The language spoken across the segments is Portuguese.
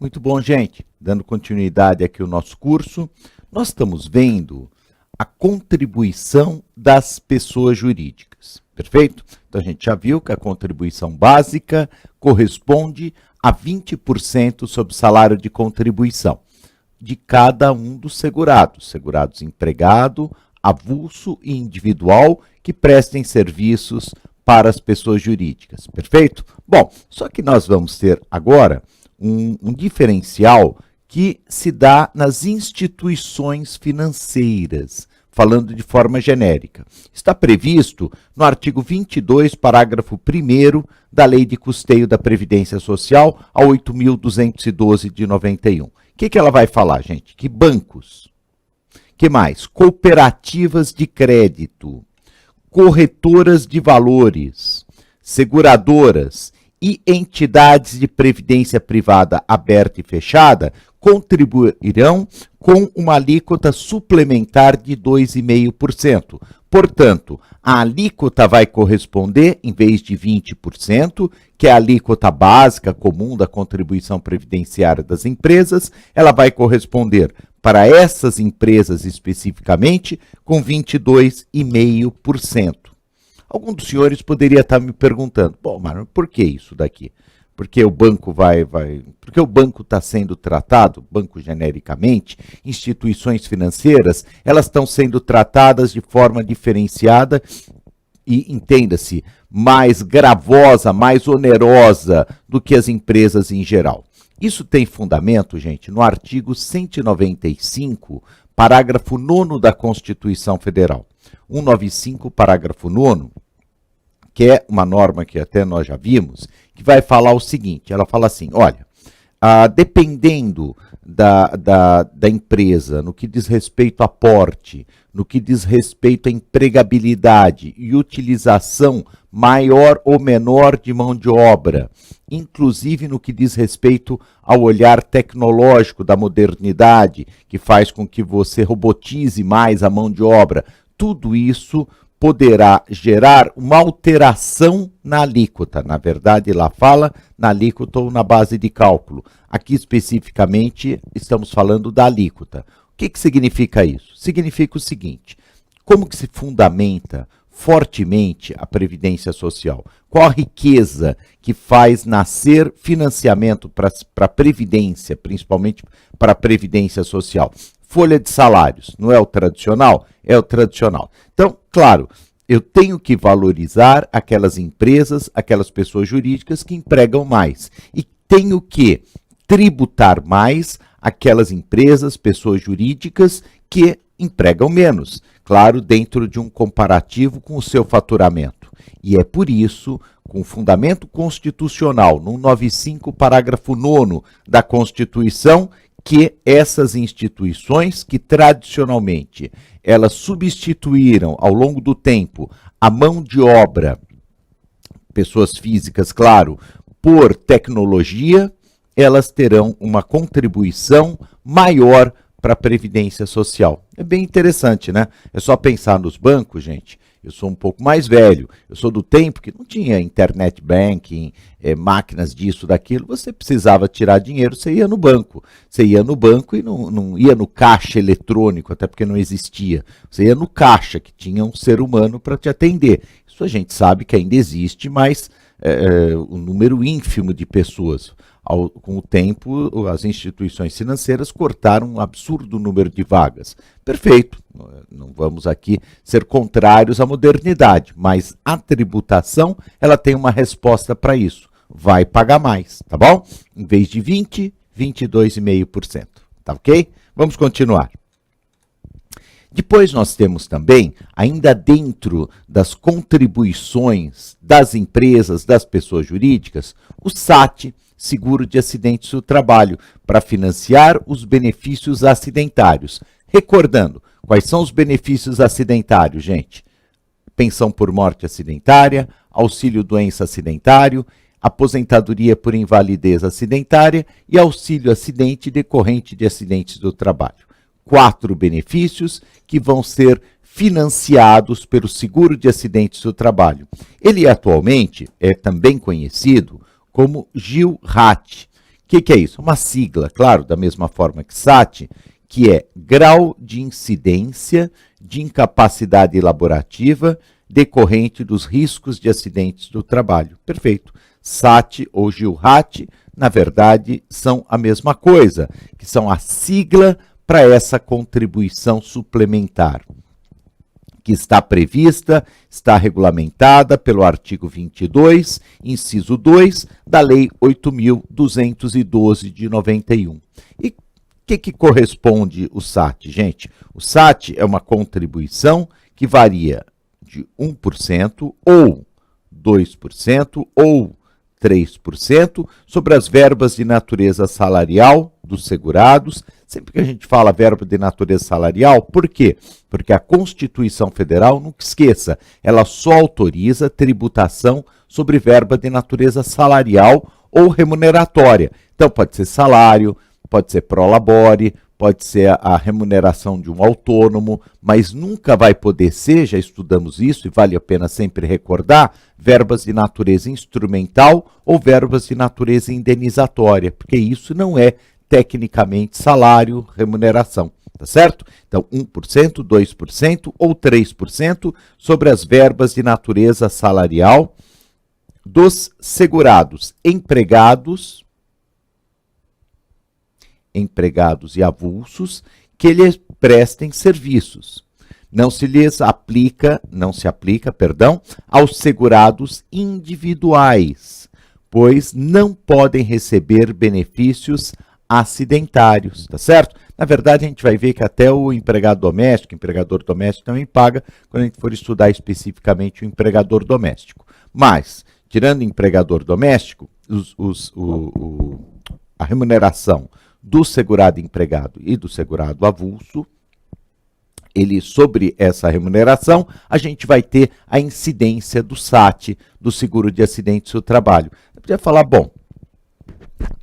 Muito bom, gente. Dando continuidade aqui ao nosso curso, nós estamos vendo a contribuição das pessoas jurídicas, perfeito? Então a gente já viu que a contribuição básica corresponde a 20% sobre o salário de contribuição de cada um dos segurados, segurados empregado, avulso e individual, que prestem serviços para as pessoas jurídicas, perfeito? Bom, só que nós vamos ter agora um diferencial que se dá nas instituições financeiras, falando de forma genérica. Está previsto no artigo 22, parágrafo 1º da Lei de Custeio da Previdência Social, a 8.212 de 91. O que ela vai falar, gente? Que bancos, que mais? Cooperativas de crédito, corretoras de valores, seguradoras e entidades de previdência privada aberta e fechada contribuirão com uma alíquota suplementar de 2,5%. Portanto, a alíquota vai corresponder, em vez de 20%, que é a alíquota básica comum da contribuição previdenciária das empresas, ela vai corresponder para essas empresas especificamente com 22,5%. Algum dos senhores poderia estar me perguntando, bom, mas por que isso daqui? Porque o banco porque o banco está sendo tratado, banco genericamente, instituições financeiras, elas estão sendo tratadas de forma diferenciada e, entenda-se, mais gravosa, mais onerosa do que as empresas em geral. Isso tem fundamento, gente, no artigo 195, parágrafo 9º da Constituição Federal. 195, parágrafo 9º, que é uma norma que até nós já vimos, que vai falar o seguinte, ela fala assim, olha, dependendo da empresa, no que diz respeito a porte, no que diz respeito à empregabilidade e utilização maior ou menor de mão de obra, inclusive no que diz respeito ao olhar tecnológico da modernidade, que faz com que você robotize mais a mão de obra, tudo isso poderá gerar uma alteração na alíquota. Na verdade, lá fala na alíquota ou na base de cálculo. Aqui, especificamente, estamos falando da alíquota. O que significa isso? Significa o seguinte, como que se fundamenta fortemente a Previdência Social? Qual a riqueza que faz nascer financiamento para a Previdência, principalmente para a Previdência Social? Folha de salários, não é o tradicional? É o tradicional. Então, claro, eu tenho que valorizar aquelas empresas, aquelas pessoas jurídicas que empregam mais. E tenho que tributar mais aquelas empresas, pessoas jurídicas que empregam menos. Claro, dentro de um comparativo com o seu faturamento. E é por isso, com fundamento constitucional, no 195, parágrafo 9º da Constituição, que essas instituições que tradicionalmente elas substituíram ao longo do tempo a mão de obra, pessoas físicas, claro, por tecnologia, elas terão uma contribuição maior para a Previdência Social. É bem interessante, né? É só pensar nos bancos, gente. Eu sou um pouco mais velho, eu sou do tempo que não tinha internet banking, máquinas disso, daquilo, você precisava tirar dinheiro, você ia no banco. Você ia no banco e não ia no caixa eletrônico, até porque não existia. Você ia no caixa, que tinha um ser humano para te atender. Isso a gente sabe que ainda existe, mas um número ínfimo de pessoas. Com o tempo, as instituições financeiras cortaram um absurdo número de vagas. Perfeito, não vamos aqui ser contrários à modernidade, mas a tributação, ela tem uma resposta para isso. Vai pagar mais, tá bom? Em vez de 20%, 22,5%, tá ok? Vamos continuar. Depois nós temos também, ainda dentro das contribuições das empresas, das pessoas jurídicas, o SAT, Seguro de Acidentes do Trabalho, para financiar os benefícios acidentários. Recordando, quais são os benefícios acidentários, gente? Pensão por morte acidentária, auxílio doença acidentário, aposentadoria por invalidez acidentária e auxílio acidente decorrente de acidentes do trabalho. 4 benefícios que vão ser financiados pelo Seguro de Acidentes do Trabalho. Ele atualmente é também conhecido como GIL-RAT, que é isso? Uma sigla, claro, da mesma forma que SAT, que é grau de incidência de incapacidade laborativa decorrente dos riscos de acidentes do trabalho. Perfeito. SAT ou GILRAT, na verdade, são a mesma coisa, que são a sigla para essa contribuição suplementar, que está prevista, está regulamentada pelo artigo 22, inciso 2, da Lei 8.212 de 91. E o que corresponde o SAT, gente? O SAT é uma contribuição que varia de 1% ou 2% ou 3% sobre as verbas de natureza salarial dos segurados. Sempre que a gente fala verba de natureza salarial, por quê? Porque a Constituição Federal, nunca esqueça, ela só autoriza tributação sobre verba de natureza salarial ou remuneratória. Então pode ser salário, pode ser prolabore, pode ser a remuneração de um autônomo, mas nunca vai poder ser, já estudamos isso e vale a pena sempre recordar, verbas de natureza instrumental ou verbas de natureza indenizatória, porque isso não é tecnicamente salário, remuneração, tá certo? Então, 1%, 2% ou 3% sobre as verbas de natureza salarial dos segurados empregados e avulsos que lhes prestem serviços. Não se aplica, aos segurados individuais, pois não podem receber benefícios acidentários, tá certo? Na verdade, a gente vai ver que até o empregador doméstico também paga quando a gente for estudar especificamente o empregador doméstico. Mas, tirando o empregador doméstico, a remuneração do segurado empregado e do segurado avulso, sobre essa remuneração, a gente vai ter a incidência do SAT, do seguro de acidentes do trabalho. Eu podia falar, bom,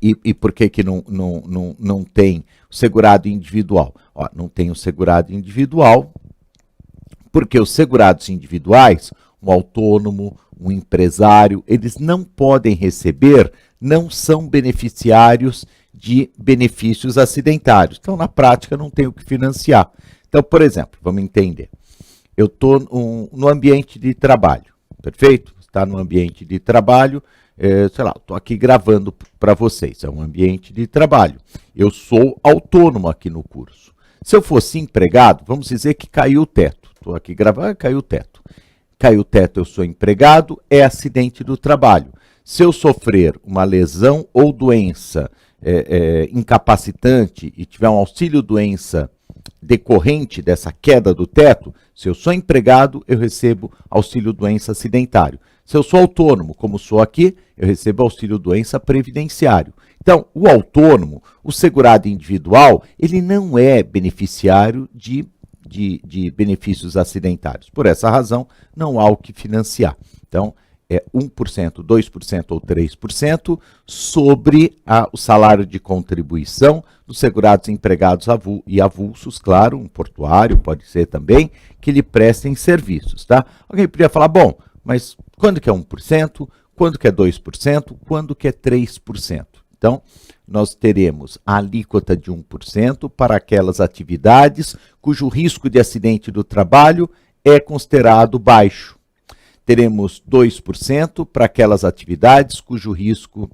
e por que não tem o segurado individual? Ó, não tem o segurado individual, porque os segurados individuais, um autônomo, um empresário, eles não podem receber, não são beneficiários de benefícios acidentários. Então, na prática, não tem o que financiar. Então, por exemplo, vamos entender. Eu estou no ambiente de trabalho, perfeito? Está no ambiente de trabalho, estou aqui gravando para vocês, é um ambiente de trabalho. Eu sou autônomo aqui no curso. Se eu fosse empregado, vamos dizer que caiu o teto. Estou aqui gravando, caiu o teto. Caiu o teto, eu sou empregado, é acidente do trabalho. Se eu sofrer uma lesão ou doença incapacitante e tiver um auxílio-doença decorrente dessa queda do teto, se eu sou empregado, eu recebo auxílio-doença acidentário. Se eu sou autônomo, como sou aqui, eu recebo auxílio-doença previdenciário. Então, o autônomo, o segurado individual, ele não é beneficiário de benefícios acidentários. Por essa razão, não há o que financiar. Então, é 1%, 2% ou 3% sobre o salário de contribuição dos segurados empregados e avulsos, claro, um portuário pode ser também, que lhe prestem serviços, tá? Alguém poderia falar, bom, mas quando que é 1%, quando que é 2%, quando que é 3%? Então, nós teremos a alíquota de 1% para aquelas atividades cujo risco de acidente do trabalho é considerado baixo. Teremos 2% para aquelas atividades cujo risco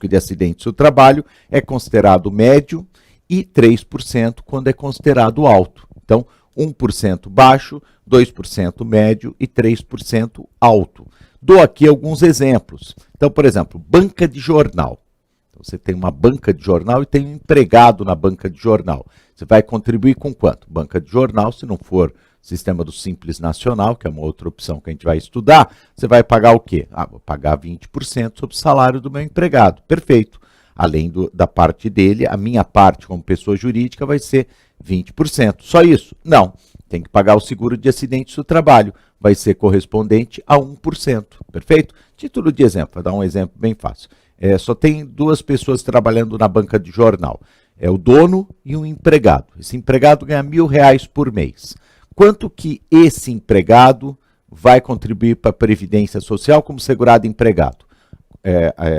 de acidentes do trabalho é considerado médio e 3% quando é considerado alto. Então, 1% baixo, 2% médio e 3% alto. Dou aqui alguns exemplos. Então, por exemplo, banca de jornal. Então, você tem uma banca de jornal e tem um empregado na banca de jornal. Você vai contribuir com quanto? Banca de jornal, se não for sistema do Simples Nacional, que é uma outra opção que a gente vai estudar, você vai pagar o quê? Vou pagar 20% sobre o salário do meu empregado. Perfeito. Além da parte dele, a minha parte como pessoa jurídica vai ser 20%. Só isso? Não. Tem que pagar o seguro de acidentes do trabalho. Vai ser correspondente a 1%. Perfeito? Título de exemplo, vou dar um exemplo bem fácil. Só tem duas pessoas trabalhando na banca de jornal. É o dono e um empregado. Esse empregado ganha R$1.000 por mês. Quanto que esse empregado vai contribuir para a Previdência Social como segurado empregado?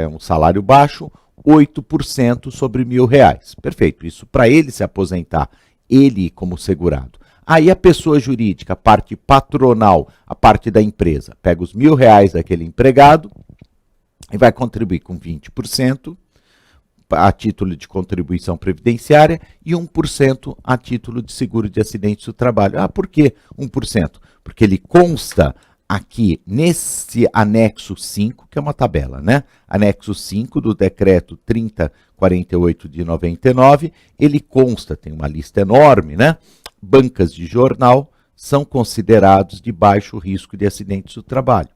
um salário baixo, 8% sobre R$ 1.000. Perfeito, isso para ele se aposentar, ele como segurado. Aí a pessoa jurídica, a parte patronal, a parte da empresa, pega os R$ 1.000 daquele empregado e vai contribuir com 20% a título de contribuição previdenciária e 1% a título de seguro de acidentes do trabalho. Ah, por que 1%? Porque ele consta aqui nesse anexo 5, que é uma tabela, né? Anexo 5 do decreto 3048 de 99, ele consta, tem uma lista enorme, né? Bancas de jornal são considerados de baixo risco de acidentes do trabalho.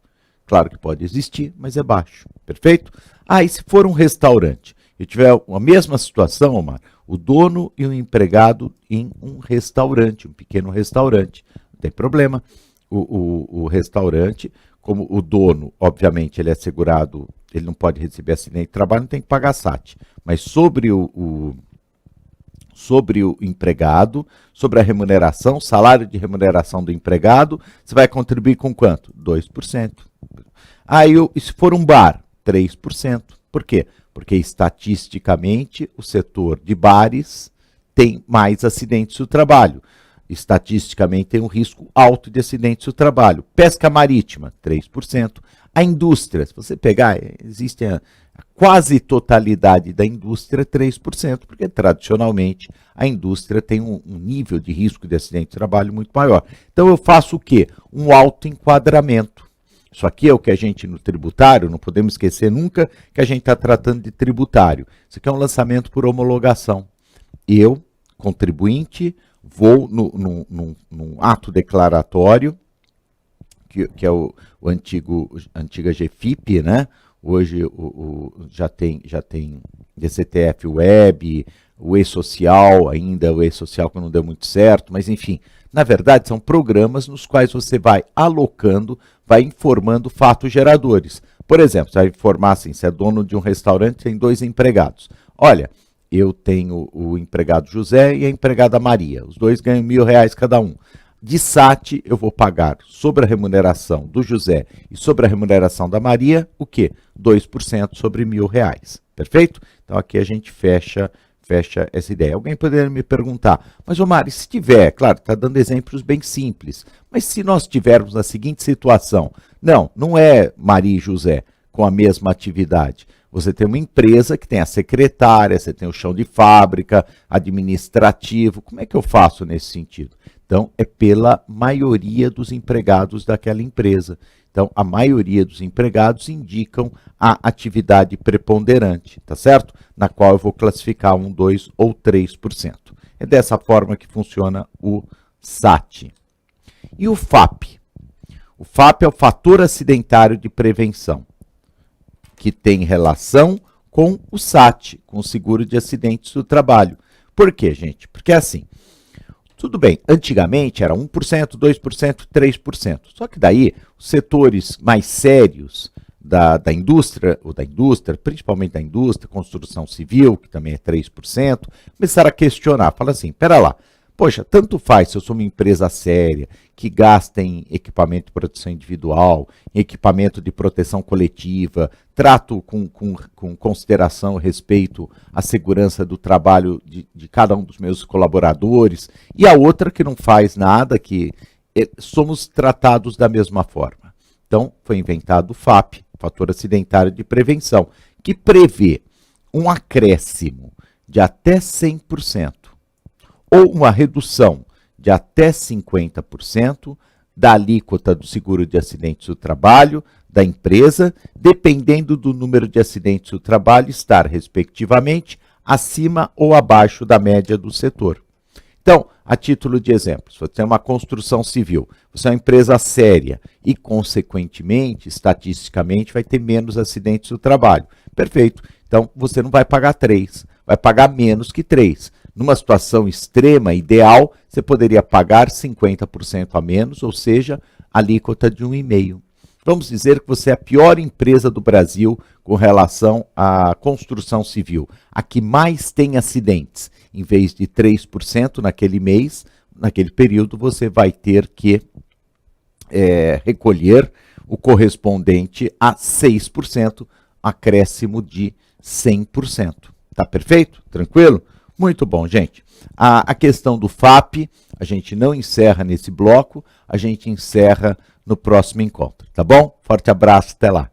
Claro que pode existir, mas é baixo, perfeito? Ah, e se for um restaurante e tiver a mesma situação, Omar, o dono e o empregado em um restaurante, um pequeno restaurante, não tem problema. O restaurante, como o dono, obviamente, ele é segurado, ele não pode receber acidente de trabalho, não tem que pagar SAT. Mas sobre o empregado, sobre a remuneração, salário de remuneração do empregado, você vai contribuir com quanto? 2%. Aí, se for um bar, 3%. Por quê? Porque estatisticamente o setor de bares tem mais acidentes do trabalho. Estatisticamente tem um risco alto de acidentes do trabalho. Pesca marítima, 3%. A indústria, se você pegar, existe a quase totalidade da indústria, 3%, porque tradicionalmente a indústria tem um nível de risco de acidente de trabalho muito maior. Então eu faço o quê? Um autoenquadramento. Isso aqui é o que a gente no tributário, não podemos esquecer nunca que a gente está tratando de tributário. Isso aqui é um lançamento por homologação. Eu, contribuinte, vou num ato declaratório, que é o antiga GFIP, né? Hoje já tem DCTF Web, o E-Social ainda, o E-Social que não deu muito certo, mas enfim, na verdade são programas nos quais você vai alocando, vai informando fatos geradores. Por exemplo, você vai informar assim, se é dono de um restaurante, tem 2 empregados. Olha, eu tenho o empregado José e a empregada Maria, os 2 ganham R$ 1.000 cada um. De SAT, eu vou pagar sobre a remuneração do José e sobre a remuneração da Maria, o quê? 2% sobre R$ 1.000. Perfeito? Então aqui a gente fecha essa ideia. Alguém poderia me perguntar, mas Omar, e se tiver, claro, está dando exemplos bem simples, mas se nós tivermos a seguinte situação, não é Maria e José com a mesma atividade. Você tem uma empresa que tem a secretária, você tem o chão de fábrica, administrativo. Como é que eu faço nesse sentido? Então, é pela maioria dos empregados daquela empresa. Então, a maioria dos empregados indicam a atividade preponderante, tá certo? Na qual eu vou classificar 1, 2 ou 3%. É dessa forma que funciona o SAT. E o FAP? O FAP é o fator acidentário de prevenção, que tem relação com o SAT, com o seguro de acidentes do trabalho. Por quê, gente? Porque assim, tudo bem, antigamente era 1%, 2%, 3%. Só que daí, os setores mais sérios da indústria, principalmente da indústria, construção civil, que também é 3%, começaram a questionar, fala assim, pera lá, poxa, tanto faz se eu sou uma empresa séria, que gasta em equipamento de proteção individual, em equipamento de proteção coletiva, trato com consideração, respeito à segurança do trabalho de cada um dos meus colaboradores, e a outra que não faz nada, que somos tratados da mesma forma. Então, foi inventado o FAP, Fator Acidentário de Prevenção, que prevê um acréscimo de até 100%, ou uma redução de até 50% da alíquota do seguro de acidentes do trabalho da empresa, dependendo do número de acidentes do trabalho estar, respectivamente, acima ou abaixo da média do setor. Então, a título de exemplo, se você tem uma construção civil, você é uma empresa séria e, consequentemente, estatisticamente, vai ter menos acidentes do trabalho. Perfeito. Então, você não vai pagar 3, vai pagar menos que 3. Numa situação extrema, ideal, você poderia pagar 50% a menos, ou seja, alíquota de 1,5%. Vamos dizer que você é a pior empresa do Brasil com relação à construção civil, a que mais tem acidentes. Em vez de 3% naquele mês, naquele período, você vai ter que recolher o correspondente a 6% acréscimo de 100%. Tá perfeito? Tranquilo? Muito bom, gente. A questão do FAP, a gente não encerra nesse bloco, a gente encerra no próximo encontro, tá bom? Forte abraço, até lá.